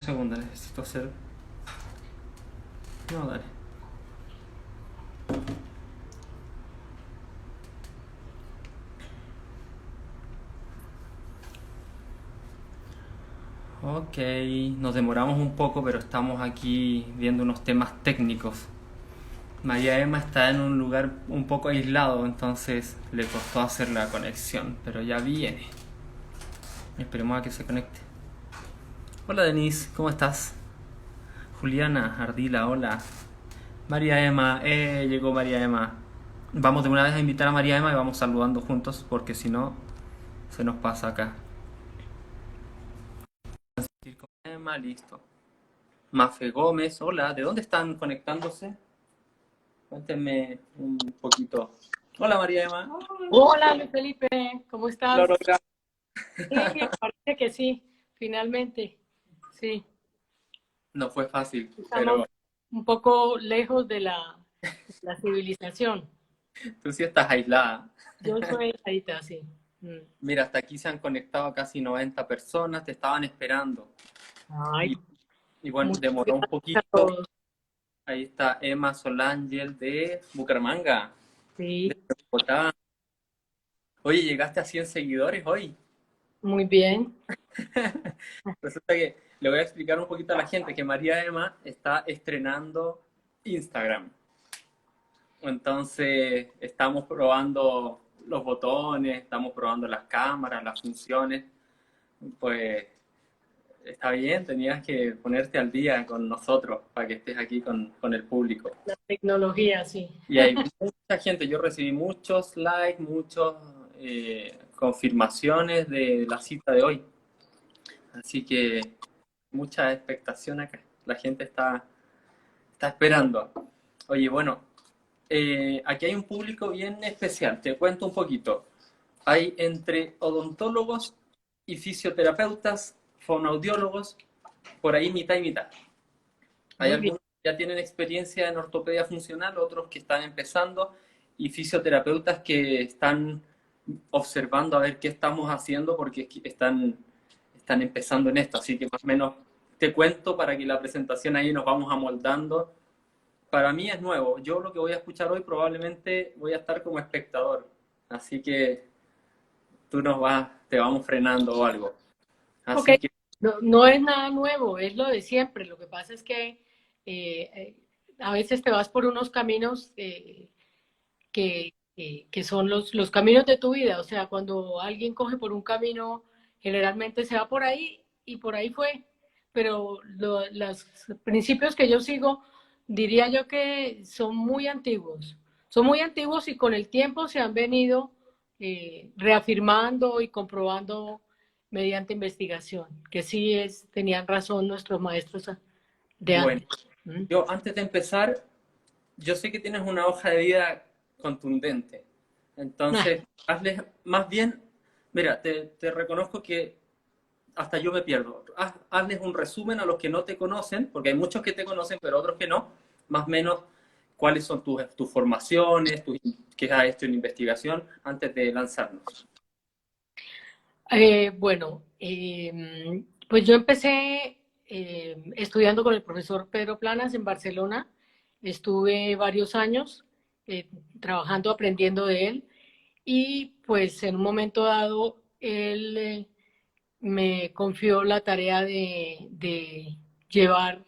Segunda, necesito hacer. No, dale. Ok, nos demoramos un poco, pero estamos aquí viendo unos temas técnicos. María Emma está en un lugar un poco aislado, entonces le costó hacer la conexión, pero ya viene. Esperemos a que se conecte. Hola Denise, ¿cómo estás? Juliana, Ardila, hola. María Emma, llegó María Emma. Vamos de una vez a invitar a María Emma y vamos saludando juntos, porque si no, se nos pasa acá. Emma, listo. Mafe Gómez, hola, ¿de dónde están conectándose? Cuéntenme un poquito. Hola María Emma. Hola Luis Felipe, ¿cómo Lo estás? logramos. Sí, parece que sí, finalmente. Sí, No fue fácil, estamos pero un poco lejos de la civilización. tú sí estás aislada. Yo soy ahorita, sí. Mira, hasta aquí se han conectado casi 90 personas, te estaban esperando. Ay, Y, y bueno, muchas demoró un gracias a poquito. todos. Ahí está Emma Solangel de Bucaramanga, de Sí, Bogotá. Oye, llegaste a 100 seguidores hoy. muy bien. Resulta que le voy a explicar un poquito a la gente que María Emma está estrenando Instagram. Entonces, estamos probando los botones, estamos probando las cámaras, las funciones. Pues está bien, tenías que ponerte al día con nosotros para que estés aquí con el público. La tecnología, sí. Y hay mucha gente, yo recibí muchos likes, muchas confirmaciones de la cita de hoy. Así que mucha expectación acá. La gente está esperando. Oye, bueno, aquí hay un público bien especial. Te cuento un poquito. Hay entre odontólogos y fisioterapeutas, fonoaudiólogos, por ahí mitad y mitad. Hay Muy bien. algunos que ya tienen experiencia en ortopedia funcional, otros que están empezando, y fisioterapeutas que están observando a ver qué estamos haciendo porque están empezando en esto. Así que más o menos te cuento para que la presentación ahí nos vamos amoldando. Para mí es nuevo. Yo lo que voy a escuchar hoy probablemente voy a estar como espectador. Así que tú te vamos frenando o algo. Ok, Así que, no, no es nada nuevo, es lo de siempre. Lo que pasa es que eh, eh, a veces te vas por unos caminos que son los caminos de tu vida. O sea, cuando alguien coge por un camino, generalmente se va por ahí y por ahí fue. Pero los principios que yo sigo, diría yo que son muy antiguos. Son muy antiguos y con el tiempo se han venido reafirmando y comprobando mediante investigación, que sí tenían razón nuestros maestros de bueno, antes. ¿Mm? yo antes de empezar, yo sé que tienes una hoja de vida contundente. Ah, Entonces, hazles más bien, mira, te reconozco que hasta yo me pierdo. Hazles un resumen a los que no te conocen, porque hay muchos que te conocen, pero otros que no, más o menos cuáles son tus formaciones, qué has hecho en investigación antes de lanzarnos. Bueno, pues yo empecé estudiando con el profesor Pedro Planas en Barcelona. Estuve varios años eh, trabajando, aprendiendo de él y pues en un momento dado él me confió la tarea de llevar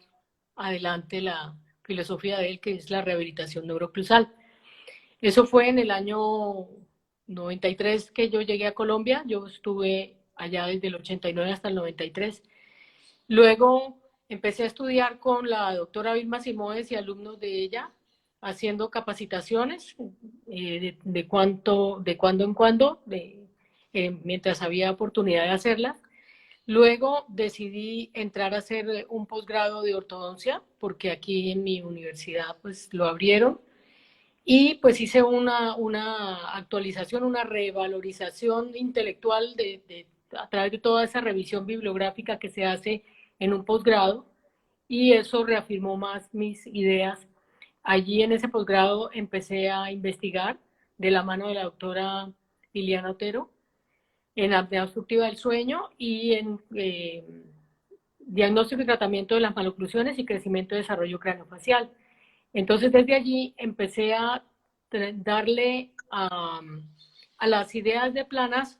adelante la filosofía de él, que es la rehabilitación neuroclusal. Eso fue en el año 93 que yo llegué a Colombia. Yo estuve allá desde el 89 hasta el 93. Luego empecé a estudiar con la doctora Vilma Simóez y alumnos de ella, haciendo capacitaciones de cuando en cuando, mientras había oportunidad de hacerlas. Luego decidí entrar a hacer un posgrado de ortodoncia, porque aquí en mi universidad pues lo abrieron y pues hice una actualización, una revalorización intelectual a través de toda esa revisión bibliográfica que se hace en un posgrado y eso reafirmó más mis ideas. Allí en ese posgrado empecé a investigar de la mano de la doctora Liliana Otero en apnea obstructiva del sueño y en diagnóstico y tratamiento de las maloclusiones y crecimiento y desarrollo craneofacial. Entonces, desde allí empecé a darle a las ideas de Planas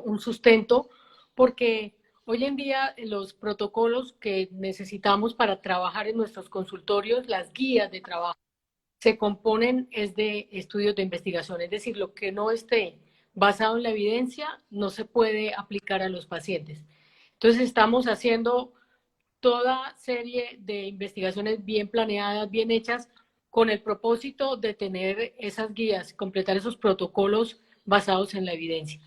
un sustento, porque hoy en día los protocolos que necesitamos para trabajar en nuestros consultorios, las guías de trabajo, se componen es de estudios de investigación, es decir, lo que no esté basado en la evidencia no se puede aplicar a los pacientes. Entonces estamos haciendo toda serie de investigaciones bien planeadas, bien hechas, con el propósito de tener esas guías, completar esos protocolos basados en la evidencia.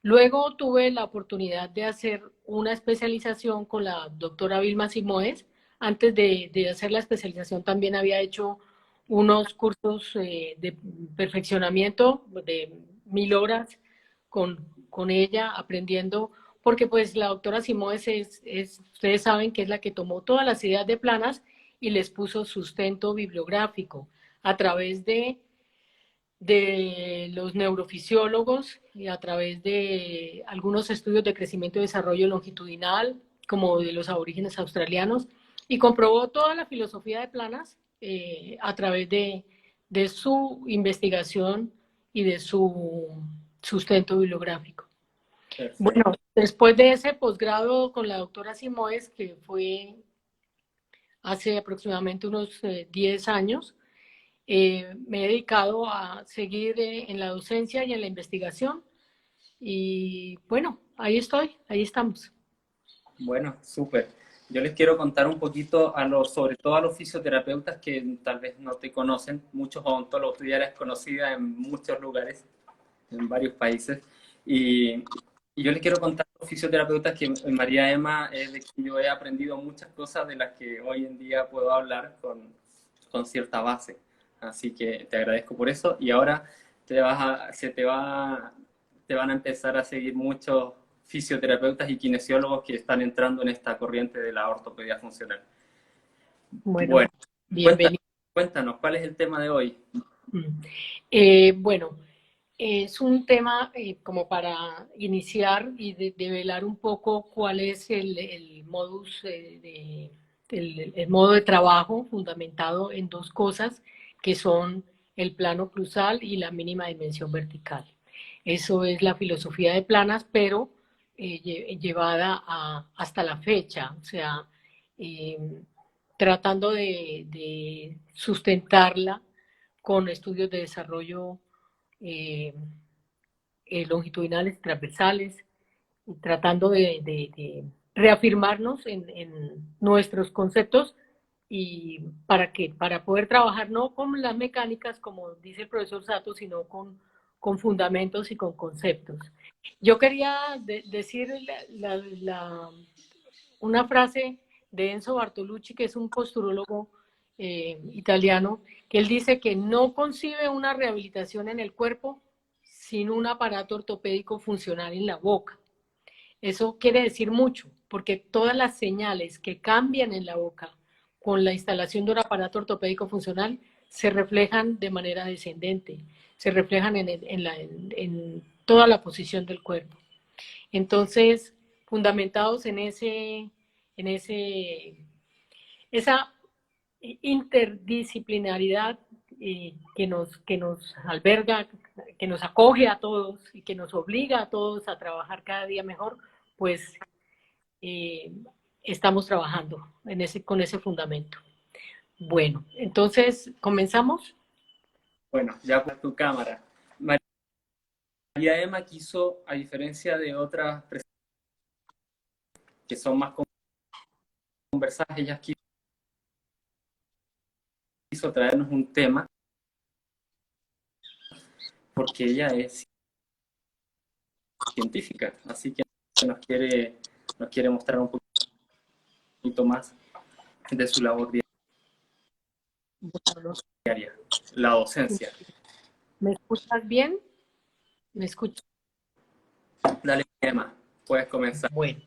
Luego tuve la oportunidad de hacer una especialización con la doctora Vilma Simoes. Antes de hacer la especialización también había hecho unos cursos de perfeccionamiento de 1000 horas con ella, aprendiendo, porque pues la doctora Simoes ustedes saben que es la que tomó todas las ideas de Planas y les puso sustento bibliográfico a través de los neurofisiólogos y a través de algunos estudios de crecimiento y desarrollo longitudinal, como de los aborígenes australianos, y comprobó toda la filosofía de Planas a través de su investigación y de su sustento bibliográfico. Perfecto. Bueno, después de ese posgrado con la doctora Simoes, que fue hace aproximadamente unos 10 años, me he dedicado a seguir en la docencia y en la investigación. Y bueno, ahí estoy, ahí estamos. Bueno, súper. Yo les quiero contar un poquito sobre todo a los fisioterapeutas que tal vez no te conocen. Muchos odontólogos, tú ya eres conocida en muchos lugares, en varios países. Y yo les quiero contar a los fisioterapeutas que María Emma es de que yo he aprendido muchas cosas de las que hoy en día puedo hablar con cierta base. Así que te agradezco por eso. Y ahora te van a empezar a seguir muchos fisioterapeutas y kinesiólogos que están entrando en esta corriente de la ortopedia funcional. Bueno, Bueno, cuéntanos, bienvenido. cuéntanos, ¿cuál es el tema de hoy? Bueno, es un tema como para iniciar y develar un poco cuál es el modus, el modo de trabajo fundamentado en dos cosas, que son el plano cruzal y la mínima dimensión vertical. Eso es la filosofía de Planas, pero llevada hasta la fecha, o sea, eh, tratando de sustentarla con estudios de desarrollo eh, longitudinales, transversales, tratando de reafirmarnos en nuestros conceptos y para poder trabajar no con las mecánicas, como dice el profesor Sato, sino con fundamentos y con conceptos. Yo quería decir una frase de Enzo Bartolucci, que es un posturólogo italiano, que él dice que no concibe una rehabilitación en el cuerpo sin un aparato ortopédico funcional en la boca. Eso quiere decir mucho, porque todas las señales que cambian en la boca con la instalación de un aparato ortopédico funcional se reflejan de manera descendente, se reflejan en toda la posición del cuerpo. Entonces, fundamentados en esa interdisciplinaridad que nos alberga, que nos acoge a todos y que nos obliga a todos a trabajar cada día mejor, pues eh, estamos trabajando con ese fundamento. Bueno, entonces, ¿comenzamos? Bueno, ya por tu cámara. María Emma quiso, a diferencia de otras que son más conversadas, ella quiso traernos un tema porque ella es científica, así que nos quiere mostrar un poquito más de su labor Bueno, diaria, la docencia. ¿me escuchas bien? ¿Me escuchas? Dale, Emma, puedes comenzar. Bueno,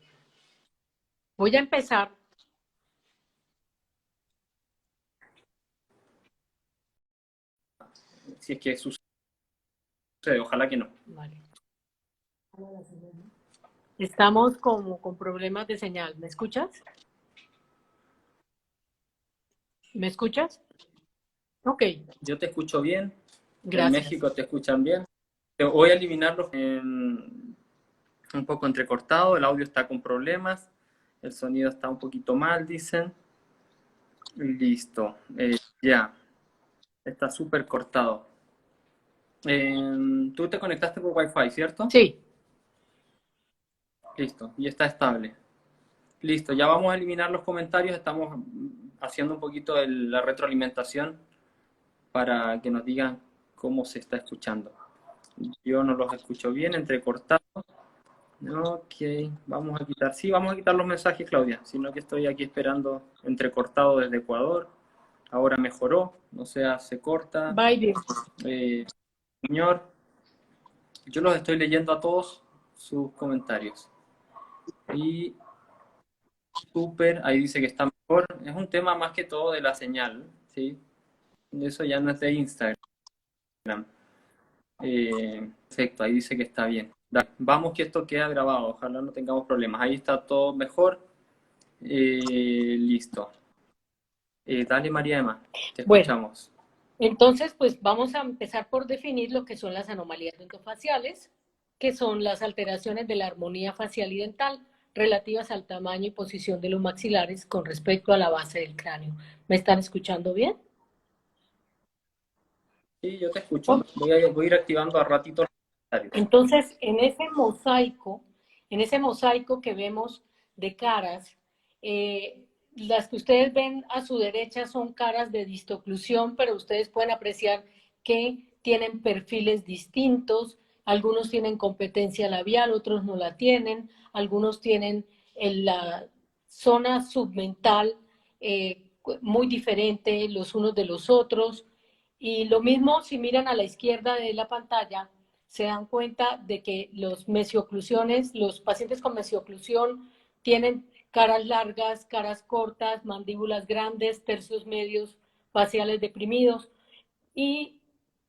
voy a empezar. Si es que sucede, ojalá que no. Vale. Estamos como con problemas de señal. ¿Me escuchas? ¿Me escuchas? Ok, Yo te escucho bien. En gracias. México te escuchan bien. Te voy a eliminarlos un poco entrecortado. El audio está con problemas. El sonido está un poquito mal, dicen. Listo. Ya. Está súper cortado. Tú te conectaste por Wi-Fi, ¿cierto? Sí, Listo. Y está estable. Listo. Ya vamos a eliminar los comentarios. Estamos haciendo un poquito de la retroalimentación para que nos digan cómo se está escuchando. Yo no los escucho bien, entrecortados. Ok, vamos a quitar. Sí, vamos a quitar los mensajes, Claudia. Sino que estoy aquí esperando entrecortado desde Ecuador. Ahora mejoró, o sea, se corta. bye, bien. Señor, yo los estoy leyendo a todos sus comentarios. Y súper, ahí dice que está mejor. Es un tema más que todo de la señal, ¿sí? Eso ya no es de Instagram. Perfecto, ahí dice que está bien. Dale, vamos que esto queda grabado, ojalá no tengamos problemas. Ahí está todo mejor. Listo. Dale, María Emma, te Bueno, escuchamos. entonces pues vamos a empezar por definir lo que son las anomalías dentofaciales, que son las alteraciones de la armonía facial y dental relativas al tamaño y posición de los maxilares con respecto a la base del cráneo. ¿Me están escuchando bien? Sí, yo te escucho. Voy a ir activando a ratito los comentarios. Entonces, en ese mosaico que vemos de caras, las que ustedes ven a su derecha son caras de distoclusión, pero ustedes pueden apreciar que tienen perfiles distintos. Algunos tienen competencia labial, otros no la tienen. Algunos tienen en la zona submental muy diferente los unos de los otros. Y lo mismo si miran a la izquierda de la pantalla, se dan cuenta de que los mesioclusiones, los pacientes con mesioclusión tienen caras largas, caras cortas, mandíbulas grandes, tercios medios faciales deprimidos y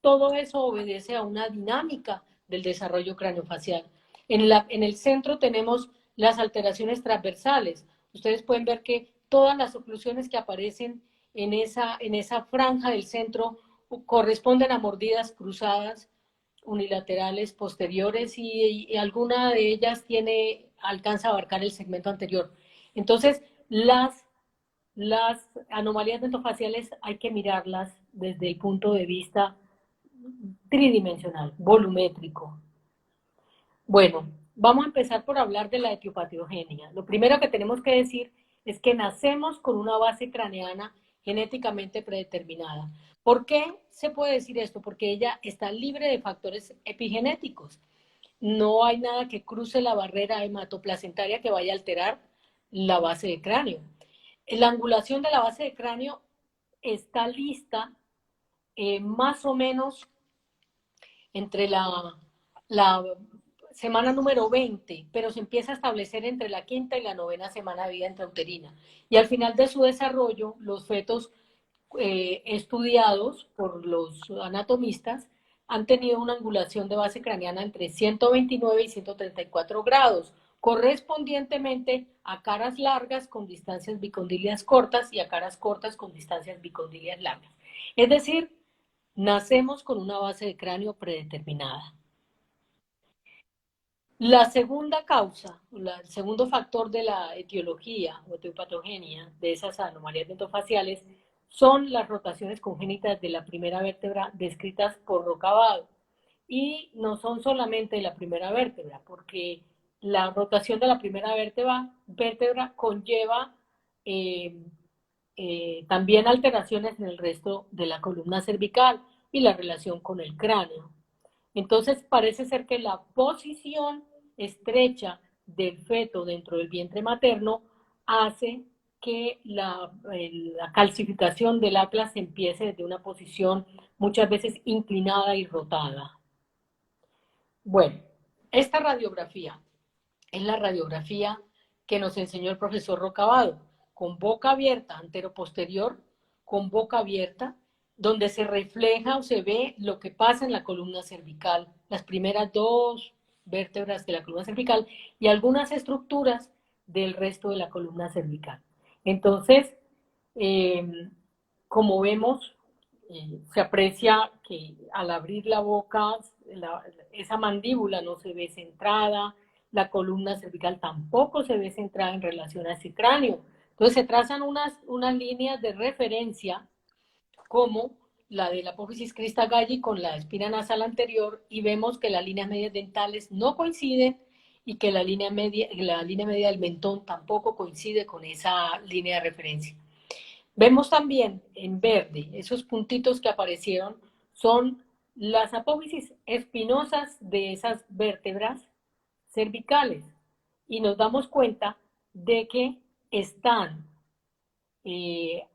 todo eso obedece a una dinámica del desarrollo craneofacial. En el centro tenemos las alteraciones transversales. Ustedes pueden ver que todas las oclusiones que aparecen en esa franja del centro corresponden a mordidas cruzadas unilaterales posteriores y alguna de ellas alcanza a abarcar el segmento anterior. Entonces, las anomalías dentofaciales hay que mirarlas desde el punto de vista tridimensional, volumétrico. Bueno, vamos a empezar por hablar de la etiopatogenia. Lo primero que tenemos que decir es que nacemos con una base craneana genéticamente predeterminada. ¿Por qué se puede decir esto? Porque ella está libre de factores epigenéticos. No hay nada que cruce la barrera hematoplacentaria que vaya a alterar la base de cráneo. La angulación de la base de cráneo está lista más o menos entre la semana número 20, pero se empieza a establecer entre la quinta y la novena semana de vida intrauterina. Y al final de su desarrollo, los fetos estudiados por los anatomistas han tenido una angulación de base craneana entre 129 y 134 grados, correspondientemente a caras largas con distancias bicondilias cortas y a caras cortas con distancias bicondilias largas. Es decir, nacemos con una base de cráneo predeterminada. La segunda causa, el segundo factor de la etiología o etiopatogenia de esas anomalías dentofaciales son las rotaciones congénitas de la primera vértebra descritas por Rocabado. Y no son solamente de la primera vértebra, porque la rotación de la primera vértebra conlleva también alteraciones en el resto de la columna cervical y la relación con el cráneo. Entonces parece ser que la posición estrecha del feto dentro del vientre materno hace que la calcificación del atlas empiece desde una posición muchas veces inclinada y rotada. Bueno, esta radiografía es la radiografía que nos enseñó el profesor Rocabado, con boca abierta, antero-posterior, con boca abierta, donde se refleja o se ve lo que pasa en la columna cervical, las primeras 2, vértebras de la columna cervical y algunas estructuras del resto de la columna cervical. Entonces, como vemos, se aprecia que al abrir la boca, esa mandíbula no se ve centrada, la columna cervical tampoco se ve centrada en relación a ese cráneo. Entonces se trazan unas líneas de referencia como la de la apófisis crista galli con la espina nasal anterior y vemos que las líneas medias dentales no coinciden y que la línea media del mentón tampoco coincide con esa línea de referencia. Vemos también en verde, esos puntitos que aparecieron son las apófisis espinosas de esas vértebras cervicales y nos damos cuenta de que están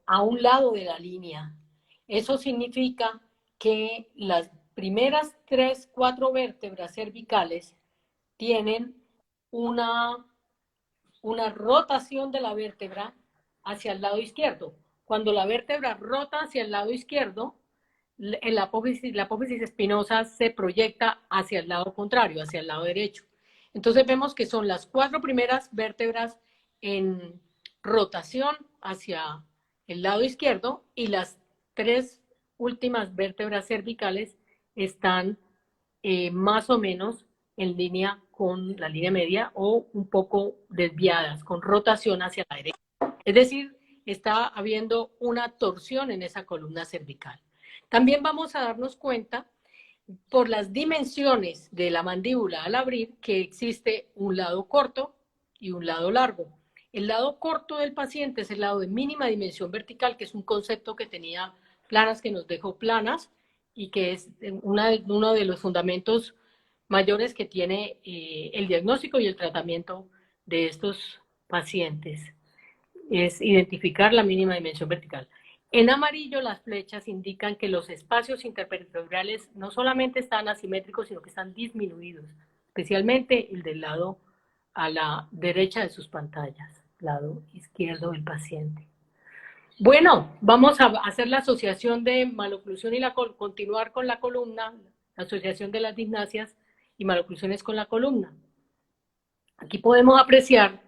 a un lado de la línea. Eso significa que las primeras 3, 4 vértebras cervicales tienen una rotación de la vértebra hacia el lado izquierdo. Cuando la vértebra rota hacia el lado izquierdo, la apófisis espinosa se proyecta hacia el lado contrario, hacia el lado derecho. Entonces vemos que son las 4 primeras vértebras en rotación hacia el lado izquierdo y las 3 últimas vértebras cervicales están más o menos en línea con la línea media o un poco desviadas, con rotación hacia la derecha. Es decir, está habiendo una torsión en esa columna cervical. También vamos a darnos cuenta por las dimensiones de la mandíbula al abrir que existe un lado corto y un lado largo. El lado corto del paciente es el lado de mínima dimensión vertical, que es un concepto que tenía Planas, que nos dejó Planas, y que es uno de los fundamentos mayores que tiene el diagnóstico y el tratamiento de estos pacientes. Es identificar la mínima dimensión vertical. En amarillo las flechas indican que los espacios intervertebrales no solamente están asimétricos, sino que están disminuidos, especialmente el del lado a la derecha de sus pantallas, lado izquierdo del paciente. Bueno, vamos a hacer la asociación de maloclusión y continuar con la columna, la asociación de las disgnasias y maloclusiones con la columna. Aquí podemos apreciar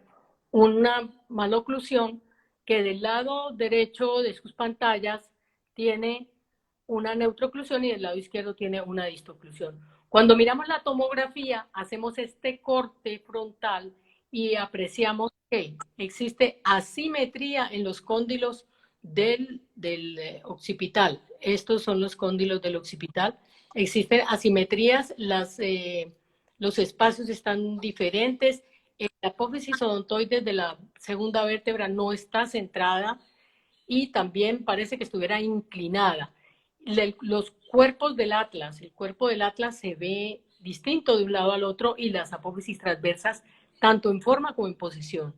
una maloclusión que del lado derecho de sus pantallas tiene una neutroclusión y del lado izquierdo tiene una distoclusión. Cuando miramos la tomografía, hacemos este corte frontal y apreciamos que existe asimetría en los cóndilos del occipital. Estos son los cóndilos del occipital. Existen asimetrías, los espacios están diferentes. La apófisis odontoides de la segunda vértebra no está centrada y también parece que estuviera inclinada. Los cuerpos del atlas, el cuerpo del atlas se ve distinto de un lado al otro y las apófisis transversas tanto en forma como en posición.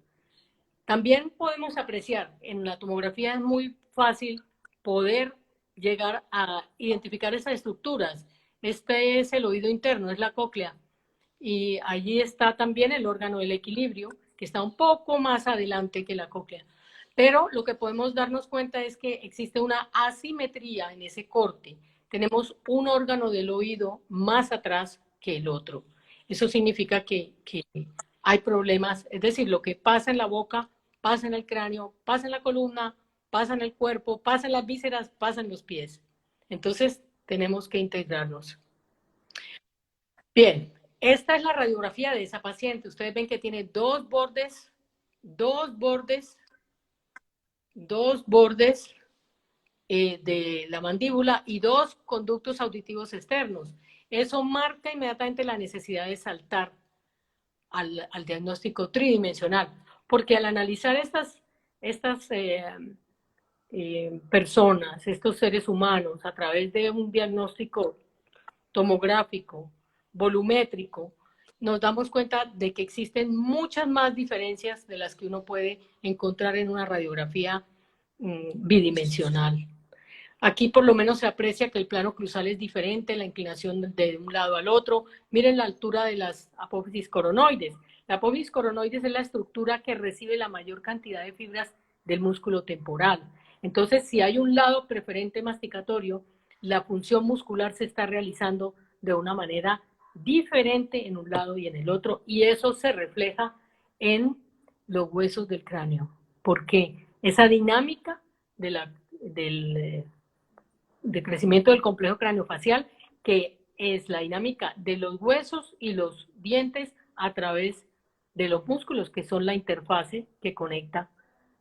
También podemos apreciar, en la tomografía es muy fácil poder llegar a identificar esas estructuras. Este es el oído interno, es la cóclea. Y allí está también el órgano del equilibrio, que está un poco más adelante que la cóclea. Pero lo que podemos darnos cuenta es que existe una asimetría en ese corte. Tenemos un órgano del oído más atrás que el otro. Eso significa que hay problemas, es decir, lo que pasa en la boca, pasa en el cráneo, pasa en la columna, pasa en el cuerpo, pasa en las vísceras, pasa en los pies. Entonces, tenemos que integrarnos. Bien, esta es la radiografía de esa paciente. Ustedes ven que tiene dos bordes de la mandíbula y dos conductos auditivos externos. Eso marca inmediatamente la necesidad de saltar al diagnóstico tridimensional, porque al analizar estas personas, estos seres humanos, a través de un diagnóstico tomográfico, volumétrico, nos damos cuenta de que existen muchas más diferencias de las que uno puede encontrar en una radiografía bidimensional. Aquí por lo menos se aprecia que el plano oclusal es diferente, la inclinación de un lado al otro. Miren la altura de las apófisis coronoides. La apófisis coronoides es la estructura que recibe la mayor cantidad de fibras del músculo temporal. Entonces, si hay un lado preferente masticatorio, la función muscular se está realizando de una manera diferente en un lado y en el otro, y eso se refleja en los huesos del cráneo. ¿Por qué? Esa dinámica del crecimiento del complejo craneofacial, que es la dinámica de los huesos y los dientes a través de los músculos, que son la interfase que conecta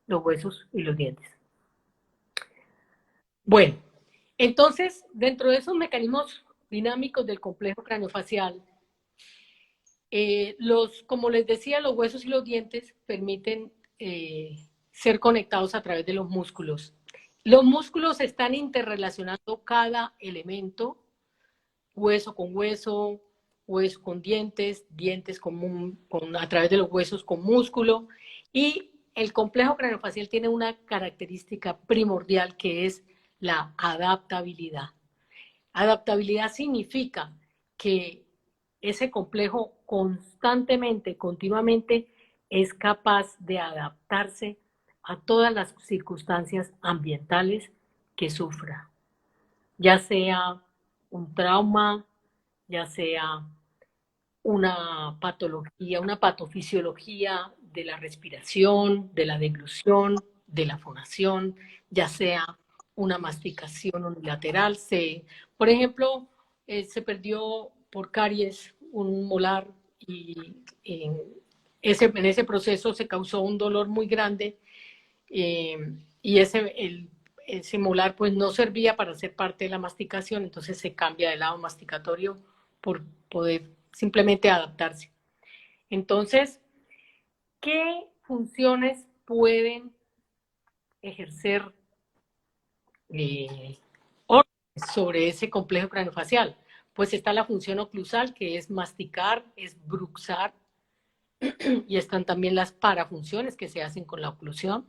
los huesos y los dientes. Bueno, entonces, dentro de esos mecanismos dinámicos del complejo craneofacial, como les decía, los huesos y los dientes permiten ser conectados a través de los músculos. Los músculos están interrelacionando cada elemento, hueso con hueso, hueso con dientes, dientes a través de los huesos con músculo. Y el complejo craneofacial tiene una característica primordial que es la adaptabilidad. Adaptabilidad significa que ese complejo constantemente, continuamente, es capaz de adaptarse a todas las circunstancias ambientales que sufra, ya sea un trauma, ya sea una patología, una patofisiología de la respiración, de la deglución, de la fonación, ya sea una masticación unilateral. Por ejemplo, se perdió por caries un molar y en ese proceso se causó un dolor muy grande y ese molar pues no servía para ser parte de la masticación, entonces se cambia de lado masticatorio por poder simplemente adaptarse. Entonces, ¿qué funciones pueden ejercer sobre ese complejo craneofacial? Pues está la función oclusal, que es masticar, es bruxar, y están también las parafunciones que se hacen con la oclusión.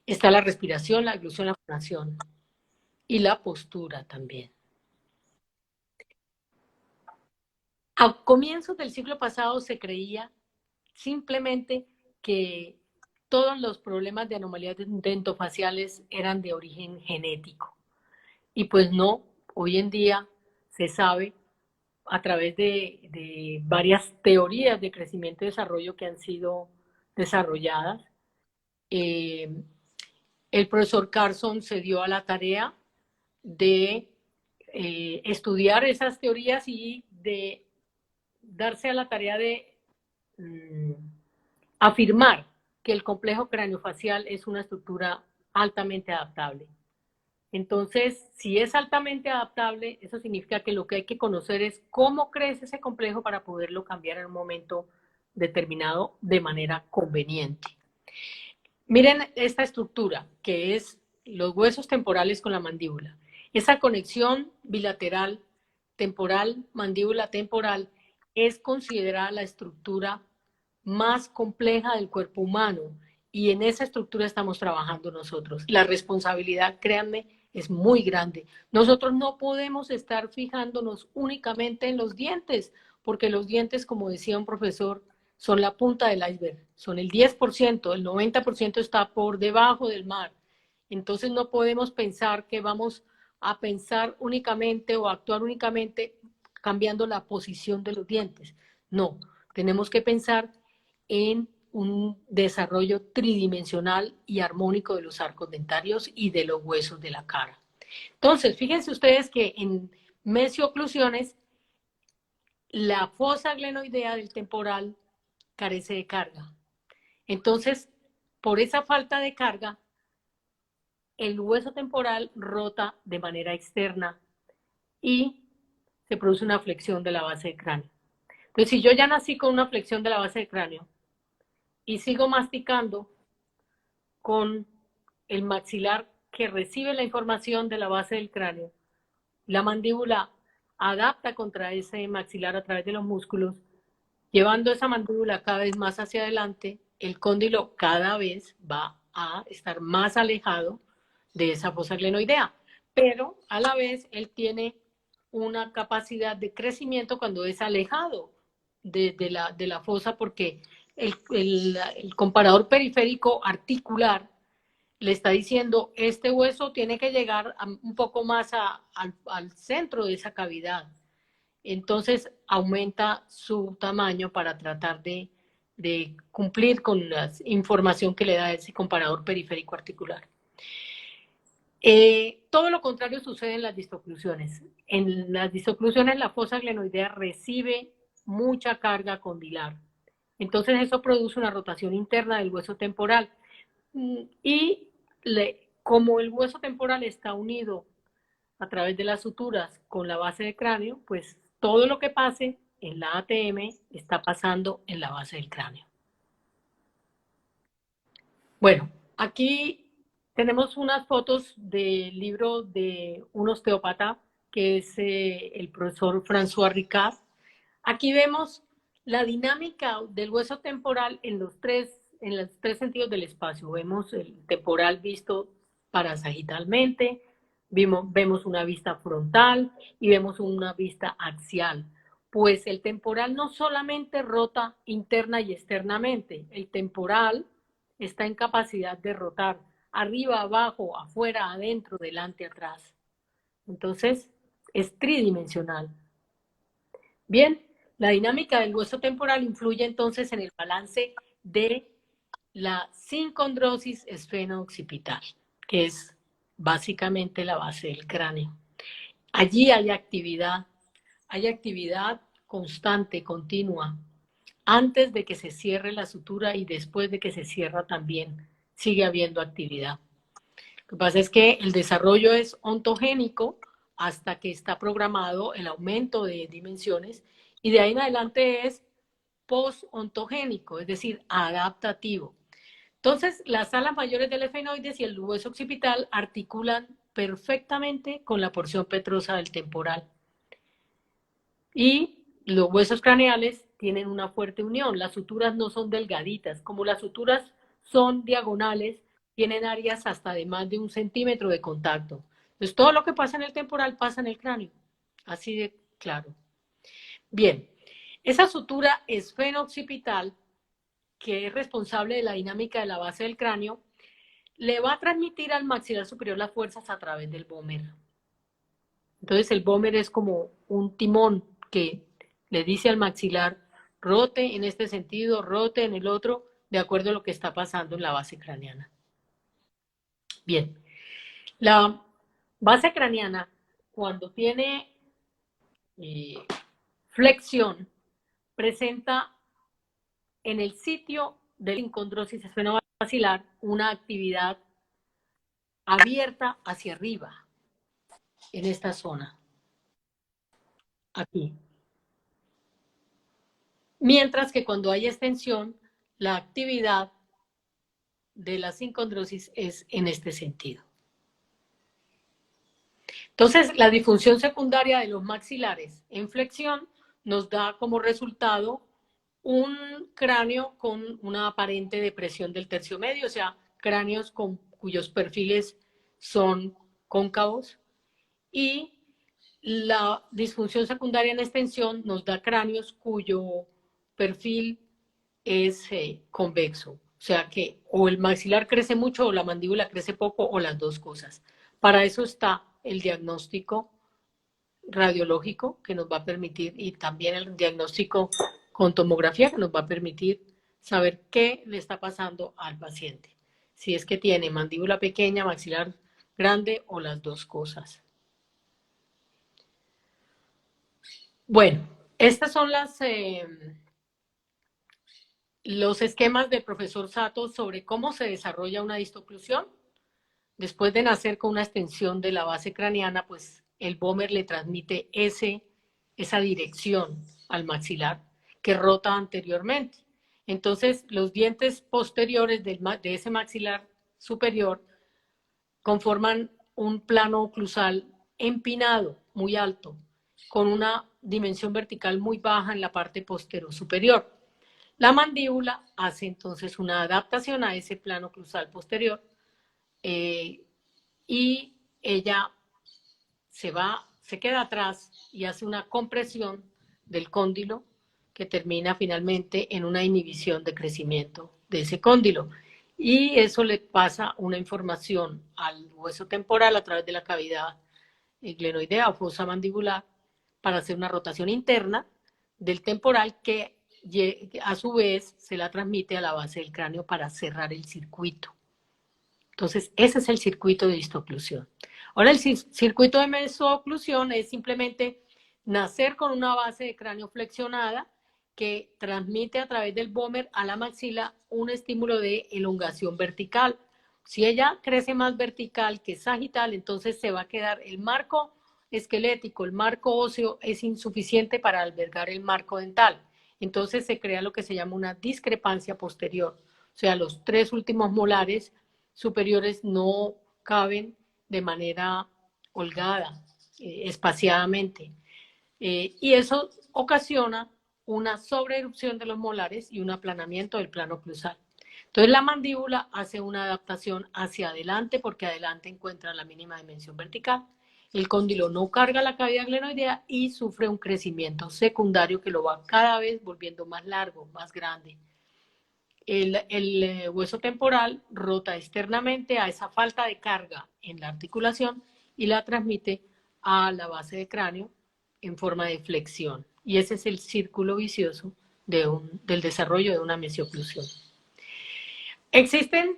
Está la respiración, la eglución, la fonación y la postura también. A comienzos del siglo pasado se creía simplemente que todos los problemas de anomalías dentofaciales eran de origen genético. Y pues no, hoy en día se sabe a través de varias teorías de crecimiento y desarrollo que han sido desarrolladas. El profesor Carson se dio a la tarea de estudiar esas teorías y de darse a la tarea de afirmar que el complejo craneofacial es una estructura altamente adaptable. Entonces, si es altamente adaptable, eso significa que lo que hay que conocer es cómo crece ese complejo para poderlo cambiar en un momento determinado de manera conveniente. Miren esta estructura, que es los huesos temporales con la mandíbula. Esa conexión bilateral, temporal, mandíbula temporal, es considerada la estructura más compleja del cuerpo humano y en esa estructura estamos trabajando nosotros. La responsabilidad, créanme, es muy grande. Nosotros no podemos estar fijándonos únicamente en los dientes, porque los dientes, como decía un profesor, son la punta del iceberg, son el 10%, el 90% está por debajo del mar. Entonces no podemos pensar que vamos a pensar únicamente o actuar únicamente cambiando la posición de los dientes. No, tenemos que pensar en un desarrollo tridimensional y armónico de los arcos dentarios y de los huesos de la cara. Entonces, fíjense ustedes que en mesioclusiones, la fosa glenoidea del temporal carece de carga. Entonces, por esa falta de carga, el hueso temporal rota de manera externa y se produce una flexión de la base del cráneo. Entonces, si yo ya nací con una flexión de la base del cráneo y sigo masticando con el maxilar que recibe la información de la base del cráneo, la mandíbula adapta contra ese maxilar a través de los músculos, llevando esa mandíbula cada vez más hacia adelante, el cóndilo cada vez va a estar más alejado de esa fosa glenoidea, pero a la vez él tiene una capacidad de crecimiento cuando es alejado de la fosa, porque el comparador periférico articular le está diciendo, este hueso tiene que llegar un poco más al centro de esa cavidad. entonces aumenta su tamaño para tratar de cumplir con la información que le da ese comparador periférico articular. Todo lo contrario sucede en las distoclusiones. En las distoclusiones la fosa glenoidea recibe mucha carga condilar. Entonces eso produce una rotación interna del hueso temporal. Y como el hueso temporal está unido a través de las suturas con la base del cráneo, pues todo lo que pase en la ATM está pasando en la base del cráneo. Bueno, aquí tenemos unas fotos del libro de un osteópata, que es el profesor François Ricard. Aquí vemos la dinámica del hueso temporal en los tres sentidos del espacio. Vemos el temporal visto parasagitalmente, vemos una vista frontal y vemos una vista axial. Pues el temporal no solamente rota interna y externamente, el temporal está en capacidad de rotar arriba, abajo, afuera, adentro, delante, atrás. Entonces, es tridimensional. Bien, la dinámica del hueso temporal influye entonces en el balance de la sincondrosis esfeno-occipital, que es básicamente la base del cráneo. Allí hay actividad constante, continua, antes de que se cierre la sutura y después de que se cierra también sigue habiendo actividad. Lo que pasa es que el desarrollo es ontogénico hasta que está programado el aumento de dimensiones y de ahí en adelante es post-ontogénico, es decir, adaptativo. Entonces, las alas mayores del efenoides y el hueso occipital articulan perfectamente con la porción petrosa del temporal. Y los huesos craneales tienen una fuerte unión. Las suturas no son delgaditas. Como las suturas son diagonales, tienen áreas hasta de más de 1 centímetro de contacto. Entonces, todo lo que pasa en el temporal pasa en el cráneo. Así de claro. Bien, esa sutura esfeno-occipital, que es responsable de la dinámica de la base del cráneo, le va a transmitir al maxilar superior las fuerzas a través del vómer. Entonces el vómer es como un timón que le dice al maxilar, rote en este sentido, rote en el otro, de acuerdo a lo que está pasando en la base craneana. Bien, la base craneana, cuando tiene flexión, presenta en el sitio de la sincondrosis esfenomaxilar una actividad abierta hacia arriba, en esta zona, aquí. Mientras que cuando hay extensión, la actividad de la sincondrosis es en este sentido. Entonces, la disfunción secundaria de los maxilares en flexión nos da como resultado un cráneo con una aparente depresión del tercio medio, o sea, cráneos cuyos perfiles son cóncavos, y la disfunción secundaria en extensión nos da cráneos cuyo perfil es convexo, o sea que o el maxilar crece mucho o la mandíbula crece poco o las dos cosas. Para eso está el diagnóstico radiológico que nos va a permitir y también el diagnóstico con tomografía que nos va a permitir saber qué le está pasando al paciente. Si es que tiene mandíbula pequeña, maxilar grande o las dos cosas. Bueno, estas son los esquemas del profesor Sato sobre cómo se desarrolla una distoclusión. Después de nacer con una extensión de la base craneana, pues el vómer le transmite esa dirección al maxilar que rota anteriormente. Entonces, los dientes posteriores de ese maxilar superior conforman un plano oclusal empinado, muy alto, con una dimensión vertical muy baja en la parte posterior superior. La mandíbula hace entonces una adaptación a ese plano oclusal posterior y ella se queda atrás y hace una compresión del cóndilo que termina finalmente en una inhibición de crecimiento de ese cóndilo. Y eso le pasa una información al hueso temporal a través de la cavidad glenoidea o fosa mandibular para hacer una rotación interna del temporal que a su vez se la transmite a la base del cráneo para cerrar el circuito. Entonces, ese es el circuito de distoclusión. Ahora, el circuito de mesoclusión es simplemente nacer con una base de cráneo flexionada que transmite a través del vómer a la maxila un estímulo de elongación vertical. Si ella crece más vertical que sagital, entonces se va a quedar el marco esquelético, el marco óseo es insuficiente para albergar el marco dental. Entonces se crea lo que se llama una discrepancia posterior. O sea, los 3 últimos molares superiores no caben de manera holgada, espaciadamente. Y eso ocasiona una sobreerupción de los molares y un aplanamiento del plano oclusal. Entonces la mandíbula hace una adaptación hacia adelante porque adelante encuentra la mínima dimensión vertical. El cóndilo no carga la cavidad glenoidea y sufre un crecimiento secundario que lo va cada vez volviendo más largo, más grande. El hueso temporal rota externamente a esa falta de carga en la articulación y la transmite a la base de cráneo en forma de flexión. Y ese es el círculo vicioso del desarrollo de una mesioclusión. Existen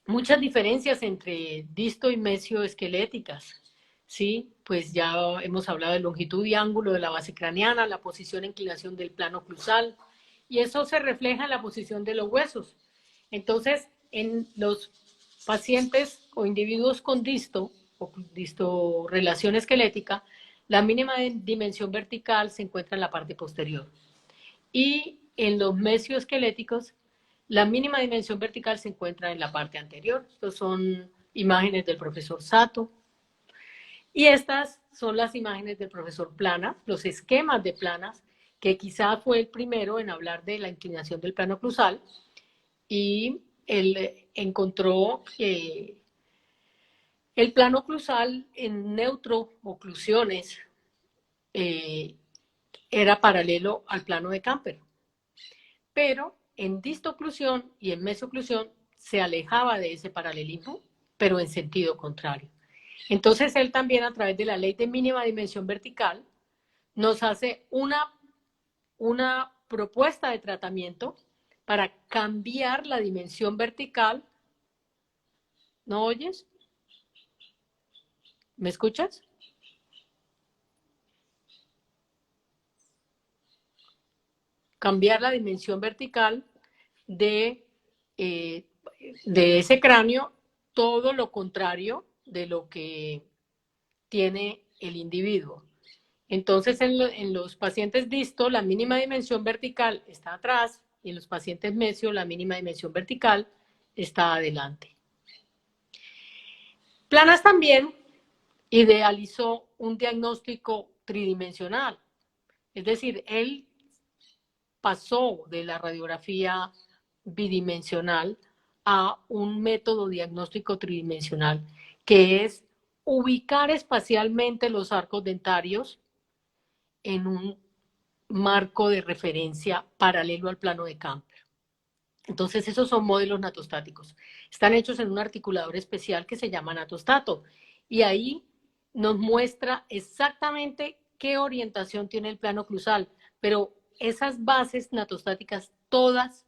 muchas diferencias entre disto y mesioesqueléticas, ¿sí? Pues ya hemos hablado de longitud y ángulo de la base craneana, la posición e inclinación del plano oclusal, y eso se refleja en la posición de los huesos. Entonces, en los pacientes o individuos con disto relación esquelética, la mínima dimensión vertical se encuentra en la parte posterior. Y en los mesioesqueléticos, la mínima dimensión vertical se encuentra en la parte anterior. Estos son imágenes del profesor Sato. Y estas son las imágenes del profesor Planas, los esquemas de Planas, que quizá fue el primero en hablar de la inclinación del plano oclusal, y él encontró que el plano oclusal en neutrooclusiones era paralelo al plano de Camper, pero en distoclusión y en mesoclusión se alejaba de ese paralelismo, pero en sentido contrario. Entonces él también, a través de la ley de mínima dimensión vertical, nos hace una propuesta de tratamiento para cambiar la dimensión vertical. ¿No oyes? ¿Me escuchas? Cambiar la dimensión vertical de ese cráneo, todo lo contrario de lo que tiene el individuo. Entonces, en los pacientes disto, la mínima dimensión vertical está atrás, y en los pacientes mesio, la mínima dimensión vertical está adelante. Planas también idealizó un diagnóstico tridimensional, es decir, él pasó de la radiografía bidimensional a un método diagnóstico tridimensional, que es ubicar espacialmente los arcos dentarios en un marco de referencia paralelo al plano de Camper. Entonces, esos son modelos natostáticos. Están hechos en un articulador especial que se llama natostato, y ahí nos muestra exactamente qué orientación tiene el plano oclusal, pero esas bases natostáticas todas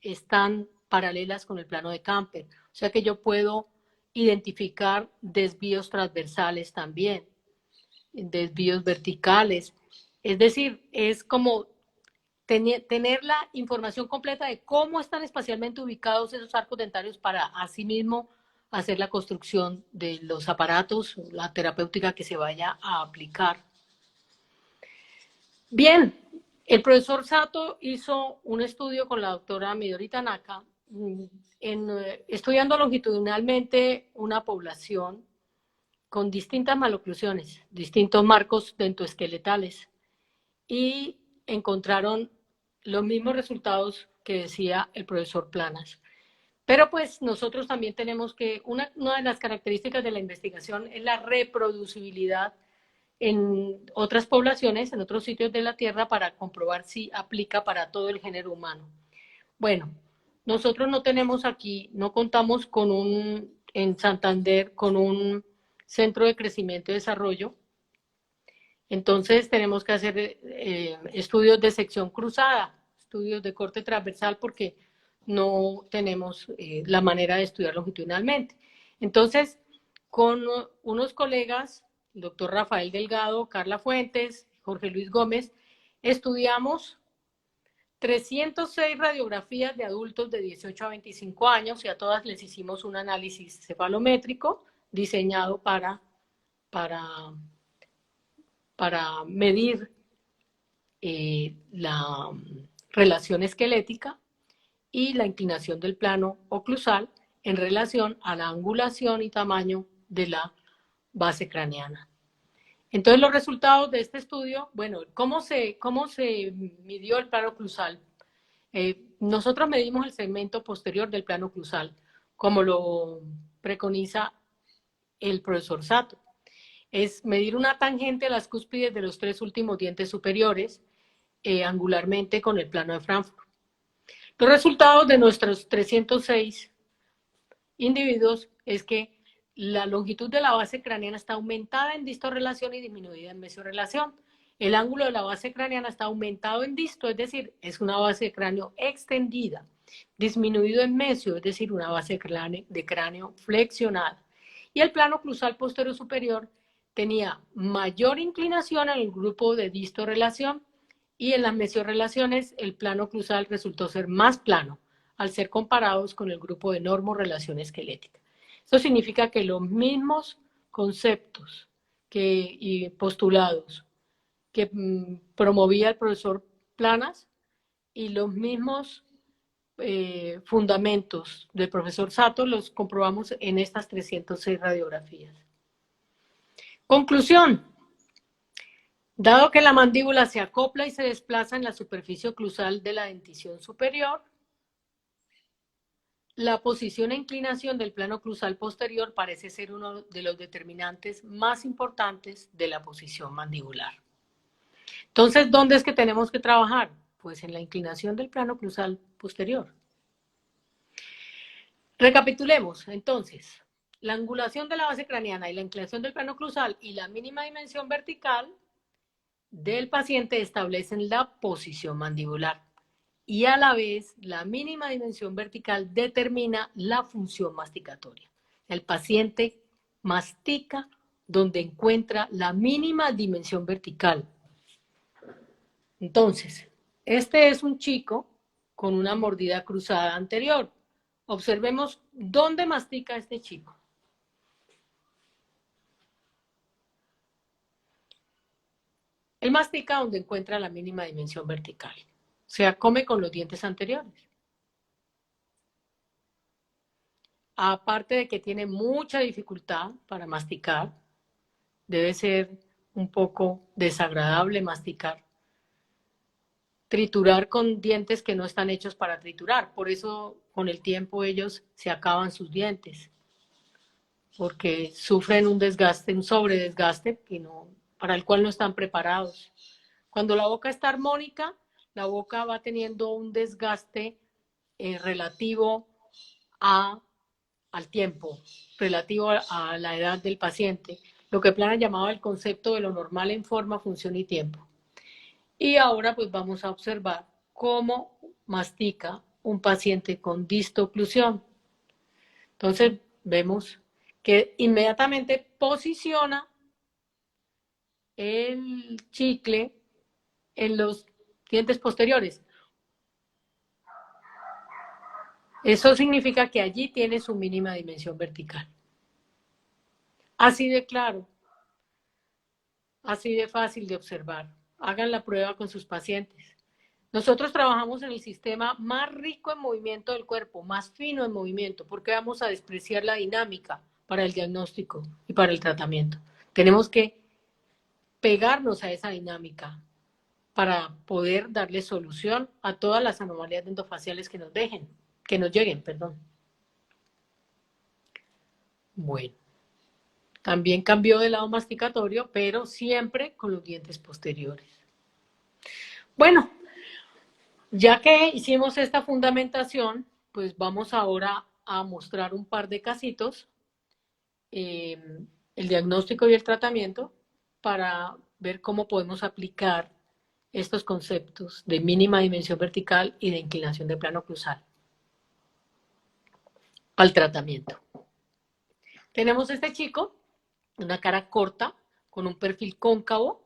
están paralelas con el plano de Camper. O sea que yo puedo identificar desvíos transversales también, desvíos verticales. Es decir, es como tener la información completa de cómo están espacialmente ubicados esos arcos dentarios para asimismo hacer la construcción de los aparatos, la terapéutica que se vaya a aplicar. Bien, el profesor Sato hizo un estudio con la doctora Midori Tanaka estudiando longitudinalmente una población con distintas maloclusiones, distintos marcos dentoesqueletales, y encontraron los mismos resultados que decía el profesor Planas. Pero pues nosotros también tenemos que, una de las características de la investigación es la reproducibilidad en otras poblaciones, en otros sitios de la Tierra, para comprobar si aplica para todo el género humano. Bueno, nosotros no tenemos aquí, no contamos en Santander con un centro de crecimiento y desarrollo, Entonces tenemos que hacer estudios de sección cruzada, estudios de corte transversal, porque no tenemos la manera de estudiar longitudinalmente. Entonces, con unos colegas, el doctor Rafael Delgado, Carla Fuentes, Jorge Luis Gómez, estudiamos 306 radiografías de adultos de 18 a 25 años y a todas les hicimos un análisis cefalométrico diseñado para, para medir la relación esquelética y la inclinación del plano oclusal en relación a la angulación y tamaño de la base craneana. Entonces, los resultados de este estudio, bueno, ¿cómo se midió el plano oclusal? Nosotros medimos el segmento posterior del plano oclusal, como lo preconiza el profesor Sato. Es medir una tangente a las cúspides de los 3 últimos dientes superiores, angularmente con el plano de Frankfurt. Los resultados de nuestros 306 individuos es que la longitud de la base craneana está aumentada en distorrelación y disminuida en mesorrelación. El ángulo de la base craneana está aumentado en disto, es decir, es una base de cráneo extendida, disminuido en mesio, es decir, una base de cráneo flexionada. Y el plano oclusal posterior superior tenía mayor inclinación en el grupo de distorrelación y en las mesiorrelaciones el plano oclusal resultó ser más plano al ser comparados con el grupo de normorrelación esquelética. Esto significa que los mismos conceptos y postulados que promovía el profesor Planas y los mismos fundamentos del profesor Sato los comprobamos en estas 306 radiografías. Conclusión. Dado que la mandíbula se acopla y se desplaza en la superficie oclusal de la dentición superior, la posición e inclinación del plano oclusal posterior parece ser uno de los determinantes más importantes de la posición mandibular. Entonces, ¿dónde es que tenemos que trabajar? Pues en la inclinación del plano oclusal posterior. Recapitulemos, entonces, la angulación de la base craneana y la inclinación del plano oclusal y la mínima dimensión vertical del paciente establecen la posición mandibular y a la vez la mínima dimensión vertical determina la función masticatoria. El paciente mastica donde encuentra la mínima dimensión vertical. Entonces, este es un chico con una mordida cruzada anterior. Observemos dónde mastica este chico. Él mastica donde encuentra la mínima dimensión vertical. O sea, come con los dientes anteriores. Aparte de que tiene mucha dificultad para masticar, debe ser un poco desagradable masticar. Triturar con dientes que no están hechos para triturar. Por eso, con el tiempo, ellos se acaban sus dientes. Porque sufren un desgaste, un sobredesgaste para el cual no están preparados. Cuando la boca está armónica, la boca va teniendo un desgaste relativo al tiempo, relativo a la edad del paciente, lo que Plana llamaba el concepto de lo normal en forma, función y tiempo. Y ahora pues vamos a observar cómo mastica un paciente con distoclusión. Entonces vemos que inmediatamente posiciona el chicle en los dientes posteriores. Eso significa que allí tiene su mínima dimensión vertical. Así de claro, así de fácil de observar. Hagan la prueba con sus pacientes. Nosotros trabajamos en el sistema más rico en movimiento del cuerpo, más fino en movimiento, porque vamos a despreciar la dinámica para el diagnóstico y para el tratamiento. Tenemos que pegarnos a esa dinámica para poder darle solución a todas las anomalías dentofaciales que nos lleguen. Bueno, también cambió de lado masticatorio, pero siempre con los dientes posteriores. Bueno, ya que hicimos esta fundamentación, pues vamos ahora a mostrar un par de casitos, el diagnóstico y el tratamiento, para ver cómo podemos aplicar estos conceptos de mínima dimensión vertical y de inclinación de plano cruzal al tratamiento. Tenemos este chico, una cara corta, con un perfil cóncavo.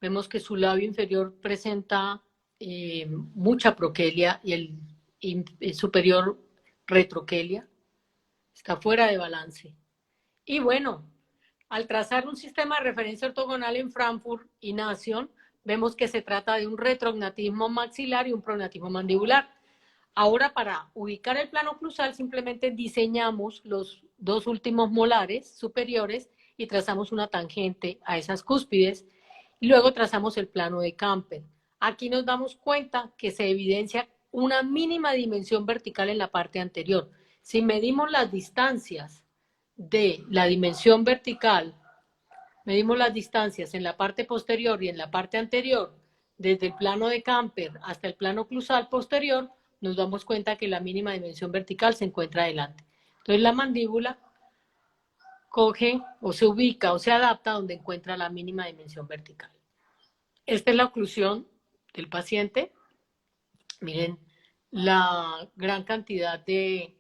Vemos que su labio inferior presenta mucha proquelia y el superior retroquelia. Está fuera de balance. Y bueno, al trazar un sistema de referencia ortogonal en Frankfurt y Nation, vemos que se trata de un retrognatismo maxilar y un prognatismo mandibular. Ahora, para ubicar el plano cruzal, simplemente diseñamos los dos últimos molares superiores y trazamos una tangente a esas cúspides. Y luego trazamos el plano de Camper. Aquí nos damos cuenta que se evidencia una mínima dimensión vertical en la parte anterior. Si medimos las distancias de la dimensión vertical, medimos las distancias en la parte posterior y en la parte anterior, desde el plano de Camper hasta el plano cruzal posterior, nos damos cuenta que la mínima dimensión vertical se encuentra adelante. Entonces la mandíbula coge o se ubica o se adapta donde encuentra la mínima dimensión vertical. Esta es la oclusión del paciente. Miren la gran cantidad de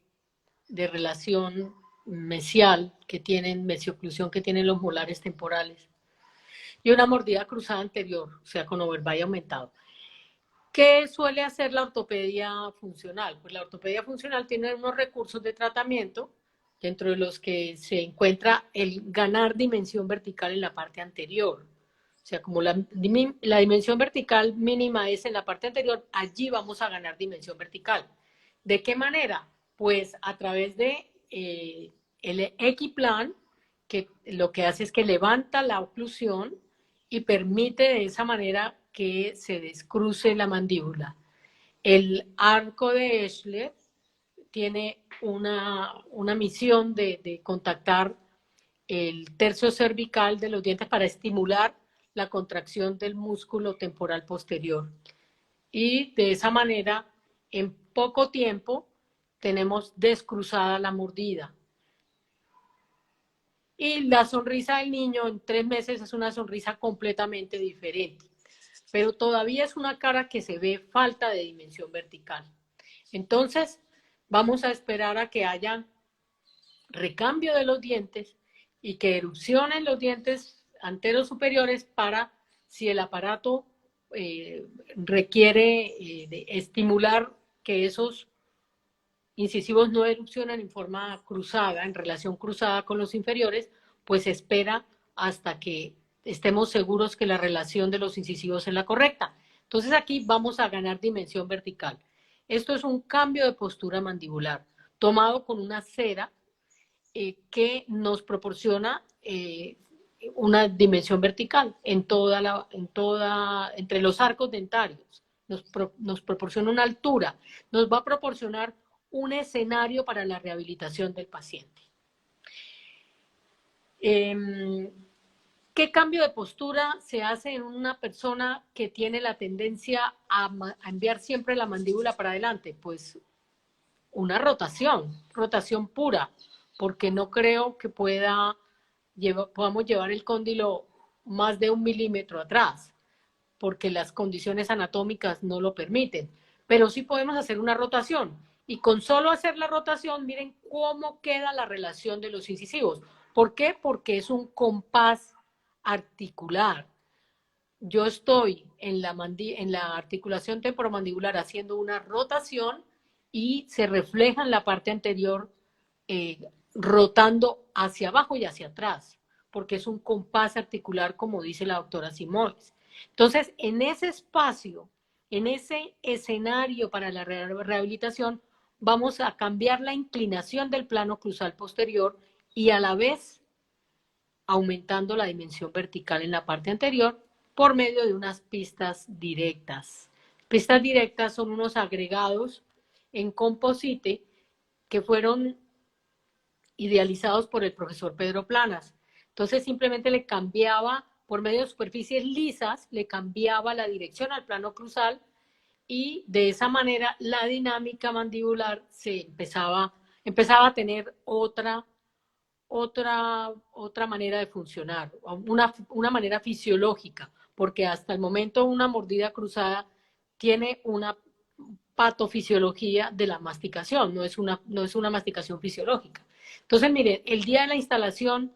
relación mesial que tienen, mesioclusión que tienen los molares temporales. Y una mordida cruzada anterior, o sea, con overbite aumentado. ¿Qué suele hacer la ortopedia funcional? Pues la ortopedia funcional tiene unos recursos de tratamiento, dentro de los que se encuentra el ganar dimensión vertical en la parte anterior. O sea, como la dimensión vertical mínima es en la parte anterior, allí vamos a ganar dimensión vertical. ¿De qué manera? Pues a través de el equiplan, que lo que hace es que levanta la oclusión y permite de esa manera que se descruce la mandíbula. El arco de Eschler tiene una misión de contactar el tercio cervical de los dientes para estimular la contracción del músculo temporal posterior. Y de esa manera, en poco tiempo, tenemos descruzada la mordida. Y la sonrisa del niño en 3 meses es una sonrisa completamente diferente. Pero todavía es una cara que se ve falta de dimensión vertical. Entonces, vamos a esperar a que haya recambio de los dientes y que erupcionen los dientes anteros superiores para, si el aparato requiere de estimular que esos incisivos no erupcionan en forma cruzada, en relación cruzada con los inferiores, pues espera hasta que estemos seguros que la relación de los incisivos es la correcta. Entonces aquí vamos a ganar dimensión vertical. Esto es un cambio de postura mandibular, tomado con una cera que nos proporciona una dimensión vertical entre los arcos dentarios. Nos proporciona una altura, nos va a proporcionar un escenario para la rehabilitación del paciente. ¿Qué cambio de postura se hace en una persona que tiene la tendencia a enviar siempre la mandíbula para adelante? Pues una rotación pura, porque no creo que podamos llevar el cóndilo más de 1 milímetro atrás, porque las condiciones anatómicas no lo permiten. Pero sí podemos hacer una rotación. Y con solo hacer la rotación, miren cómo queda la relación de los incisivos. ¿Por qué? Porque es un compás articular. Yo estoy en la articulación temporomandibular haciendo una rotación y se refleja en la parte anterior rotando hacia abajo y hacia atrás, porque es un compás articular, como dice la doctora Simoes. Entonces, en ese espacio, en ese escenario para la rehabilitación, vamos a cambiar la inclinación del plano cruzal posterior y a la vez aumentando la dimensión vertical en la parte anterior por medio de unas pistas directas. Pistas directas son unos agregados en composite que fueron idealizados por el profesor Pedro Planas. Entonces simplemente le cambiaba, por medio de superficies lisas, le cambiaba la dirección al plano cruzal y de esa manera la dinámica mandibular se empezaba a tener otra manera de funcionar, una manera fisiológica, porque hasta el momento una mordida cruzada tiene una patofisiología de la masticación, no es una masticación fisiológica. Entonces, miren, el día de la instalación